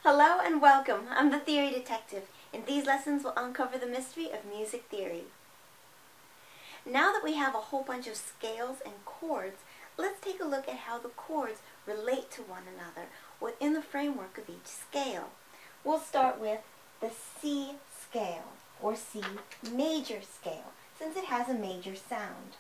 Hello and welcome. I'm the Theory Detective. In these lessons we'll uncover the mystery of music theory. Now that we have a whole bunch of scales and chords, let's take a look at how the chords relate to one another within the framework of each scale. We'll start with the C scale, or C major scale, since it has a major sound.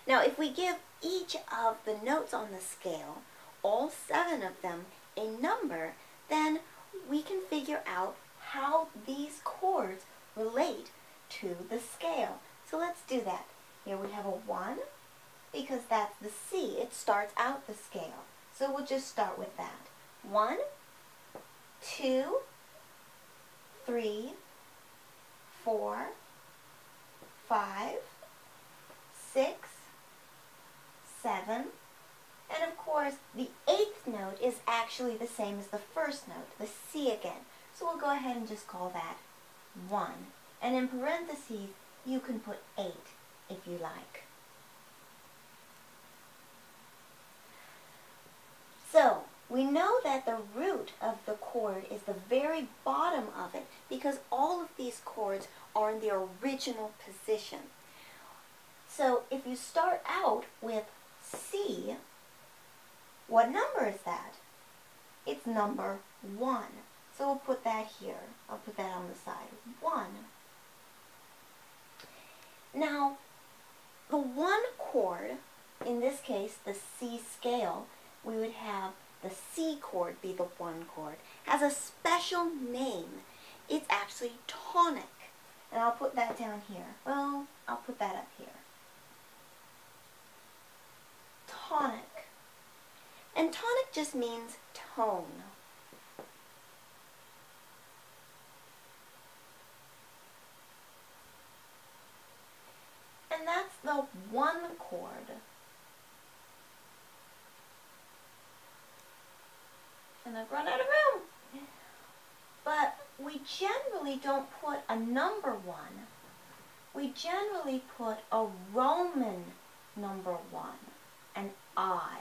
Now, if we give each of the notes on the scale, all 7 of them, a number, then we can figure out how these chords relate to the scale. So let's do that. Here we have a 1, because that's the C. It starts out the scale. So we'll just start with that. 1, 2, 3, 4, 5, 6, 7, and of course the 8th note is actually the same as the first note, the C again. So we'll go ahead and just call that 1. And in parentheses you can put 8 if you like. So we know that the root of the chord is the very bottom of it because all of these chords are in their original position. So if you start out with C, what number is that? It's number 1. So we'll put that here. I'll put that on the side. 1. Now, the 1 chord, in this case the C scale, we would have the C chord be the 1 chord, has a special name. It's actually tonic. And I'll put that down here. Well, I'll put that up here. Tonic. And tonic just means tone. And that's the 1 chord. And I've run out of room. But we generally don't put a number 1. We generally put a Roman number 1. An I.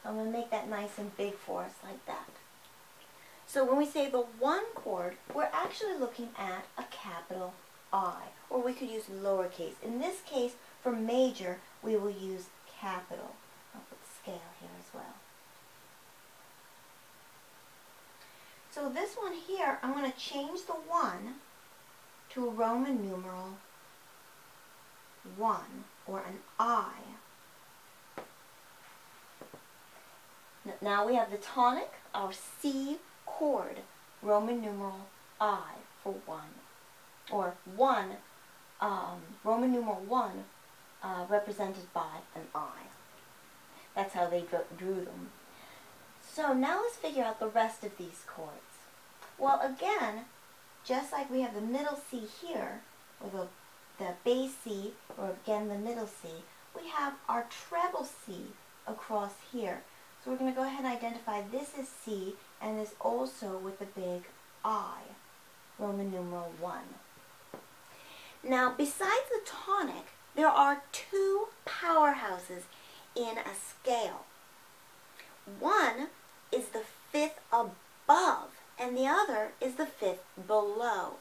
So I'm going to make that nice and big for us like that. So when we say the 1 chord, we're actually looking at a capital I. Or we could use lowercase. In this case, for major, we will use capital. I'll put scale here as well. So this one here, I'm going to change the 1 to a Roman numeral 1, or an I. Now we have the tonic, our C chord, Roman numeral I for 1. Or 1, Roman numeral 1, represented by an I. That's how they drew them. So now let's figure out the rest of these chords. Well, again, just like we have the middle C here, or the bass C, or again the middle C, we have our treble C across here. So we're going to go ahead and identify this is C, and this also with the big I, Roman numeral 1. Now, besides the tonic, there are 2 powerhouses in a scale. One is the 5th above, and the other is the 5th below.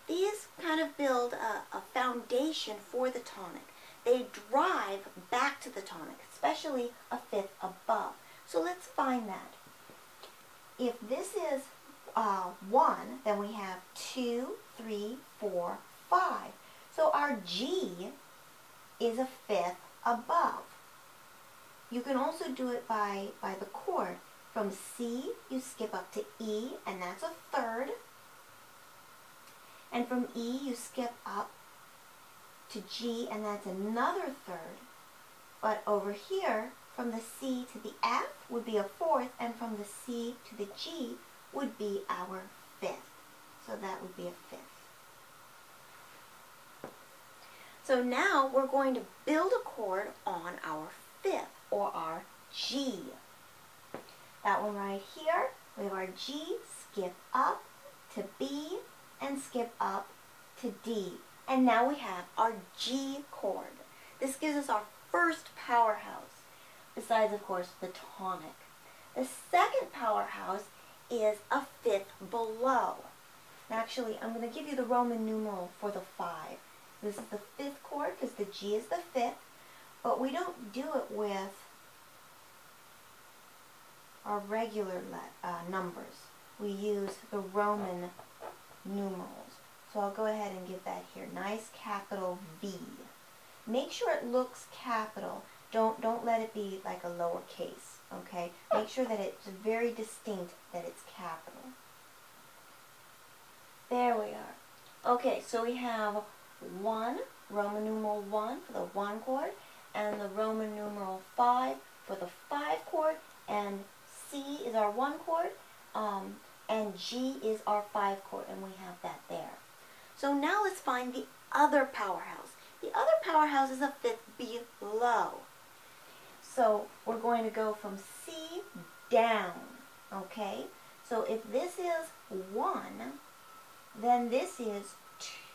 These kind of build a foundation for the tonic. They drive back to the tonic, especially a 5th above. So let's find that. If this is 1, then we have 2, 3, 4, 5. So our G is a 5th above. You can also do it by the chord. From C, you skip up to E, and that's a 3rd. And from E, you skip up to G, and that's another 3rd. But over here, from the C to the F would be a 4th, and from the C to the G would be our 5th. So that would be a 5th. So now we're going to build a chord on our 5th, or our G. That one right here, we have our G, skip up to B, and skip up to D. And now we have our G chord. This gives us our first powerhouse, besides, of course, the tonic. The second powerhouse is a fifth below. Actually, I'm going to give you the Roman numeral for the 5. This is the fifth chord because the G is the fifth, but we don't do it with our regular numbers. We use the Roman numerals. So I'll go ahead and give that here. Nice capital V. Make sure it looks capital. Don't let it be like a lowercase, okay? Make sure that it's very distinct that it's capital. There we are. Okay, so we have 1, Roman numeral 1 for the 1 chord, and the Roman numeral 5 for the 5 chord, and C is our 1 chord, and G is our 5 chord, and we have that there. So now let's find the other powerhouse. The other powerhouse is a fifth below. So we're going to go from C down, okay? So if this is 1, then this is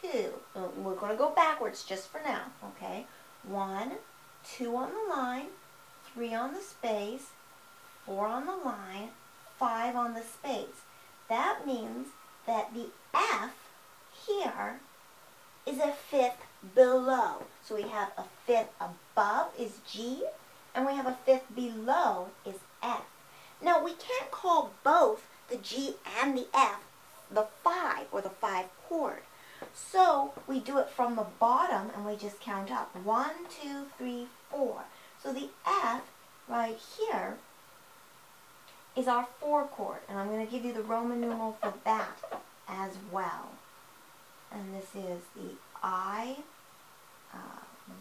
2. We're going to go backwards just for now, okay? 1, 2 on the line, 3 on the space, 4 on the line, 5 on the space. That means that the F here is a fifth below. So we have a fifth above is G, and we have a fifth below is F. Now we can't call both the G and the F the 5 or the 5 chord. So we do it from the bottom and we just count up. 1, 2, 3, 4. So the F right here is our 4 chord. And I'm going to give you the Roman numeral for that as well. And this is the I,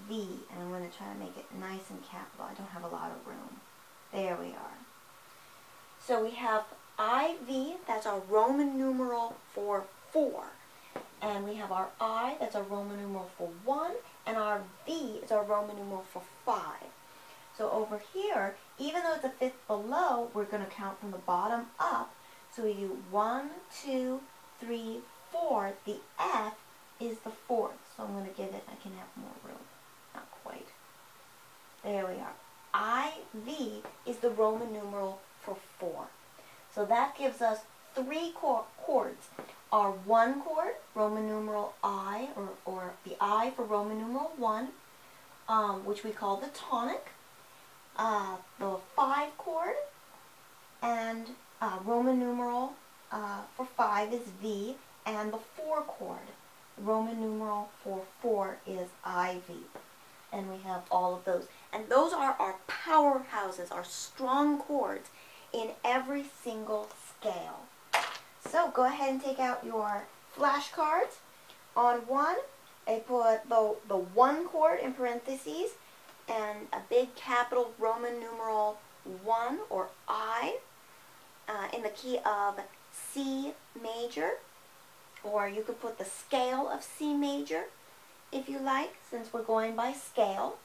V. And I'm going to try to make it nice and capital. I don't have a lot of room. There we are. So we have IV, that's our Roman numeral for 4. And we have our I, that's our Roman numeral for 1. And our V is our Roman numeral for 5. So over here, even though it's a fifth below, we're going to count from the bottom up. So we do 1, 2, 3, 4. The F is the 4th. So I'm going to give it, I can have more room. Not quite. There we are. IV is the Roman numeral for 4. So that gives us 3 chords. Our 1 chord, Roman numeral I, or the I for Roman numeral 1, which we call the tonic. The 5 chord, and Roman numeral for 5 is V, and the 4 chord, Roman numeral for 4 is IV. And we have all of those. And those are our powerhouses, our strong chords in every single scale. So go ahead and take out your flashcards. On 1, I put the 1 chord in parentheses and a big capital Roman numeral 1 or I in the key of C major, or you could put the scale of C major if you like, since we're going by scale.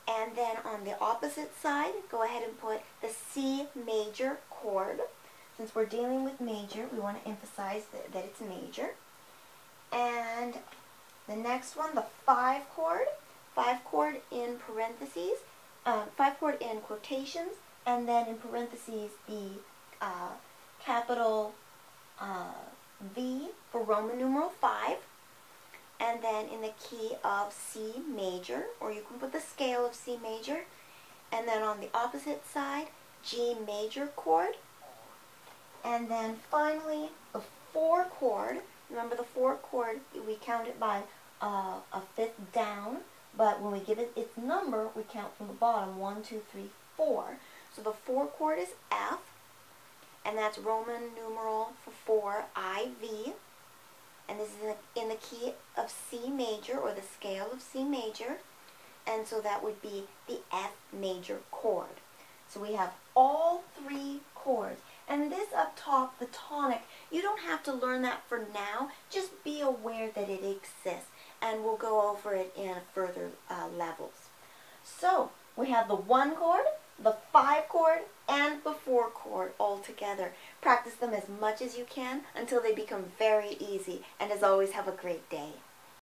And then on the opposite side, go ahead and put the C major chord. Since we're dealing with major, we want to emphasize that it's major. And the next one, the 5 chord. 5 chord in parentheses, 5 chord in quotations, and then in parentheses the capital V for Roman numeral 5. And then in the key of C major, or you can put the scale of C major. And then on the opposite side, G major chord. And then finally, the 4 chord. Remember the 4 chord, we count it by a fifth down. But when we give it its number, we count from the bottom, 1, 2, 3, 4. So the 4 chord is F. And that's Roman numeral for 4, IV. And this is in the key of C major, or the scale of C major. And so that would be the F major chord. So we have all 3 chords. And this up top, the tonic, you don't have to learn that for now. Just be aware that it exists. And we'll go over it in further levels. So we have the 1 chord, the 5 chord, and the 4 chord all together. Practice them as much as you can until they become very easy. And as always, have a great day.